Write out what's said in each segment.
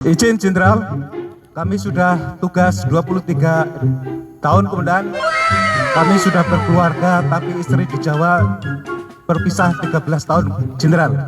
Izin Jenderal, kami sudah tugas 23 tahun komandan. Kami sudah berkeluarga, tapi istri di Jawa berpisah 13 tahun, Jenderal.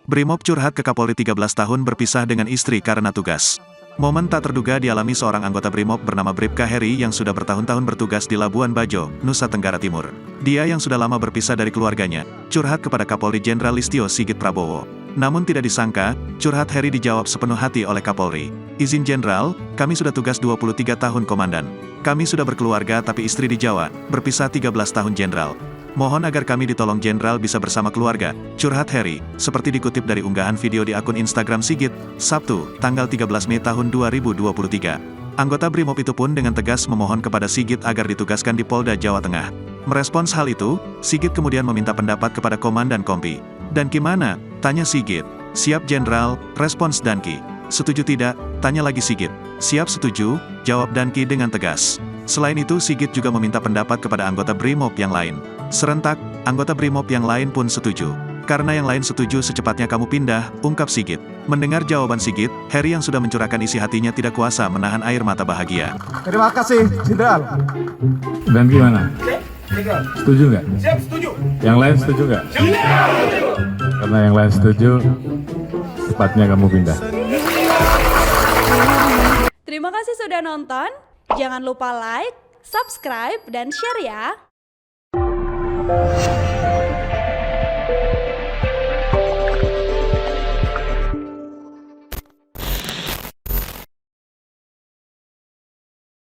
Brimob curhat ke Kapolri 13 tahun berpisah dengan istri karena tugas. Momen tak terduga dialami seorang anggota Brimob bernama Bribka Heri yang sudah bertahun-tahun bertugas di Labuan Bajo, Nusa Tenggara Timur. Dia yang sudah lama berpisah dari keluarganya, curhat kepada Kapolri Jenderal Listio Sigit Prabowo. Namun tidak disangka, curhat Heri dijawab sepenuh hati oleh Kapolri. Izin Jenderal, kami sudah tugas 23 tahun Komandan. Kami sudah berkeluarga tapi istri di Jawa, berpisah 13 tahun Jenderal. Mohon agar kami ditolong Jenderal bisa bersama keluarga, curhat Heri, seperti dikutip dari unggahan video di akun Instagram Sigit, Sabtu, tanggal 13 Mei tahun 2023. Anggota Brimob itu pun dengan tegas memohon kepada Sigit agar ditugaskan di Polda Jawa Tengah. Merespons hal itu, Sigit kemudian meminta pendapat kepada Komandan Kompi. Dan gimana? Tanya Sigit. Siap Jenderal, respons Danki. Setuju tidak? Tanya lagi Sigit. Siap setuju, jawab Danki dengan tegas. Selain itu Sigit juga meminta pendapat kepada anggota Brimob yang lain. Serentak, anggota Brimob yang lain pun setuju. Karena yang lain setuju secepatnya kamu pindah, ungkap Sigit. Mendengar jawaban Sigit, Heri yang sudah mencurahkan isi hatinya tidak kuasa menahan air mata bahagia. Terima kasih, Jenderal. Dan gimana? Setuju nggak? Siap, setuju. Yang lain setuju nggak? Karena yang lain setuju, cepatnya kamu pindah. Terima kasih sudah nonton. Jangan lupa like, subscribe, dan share ya.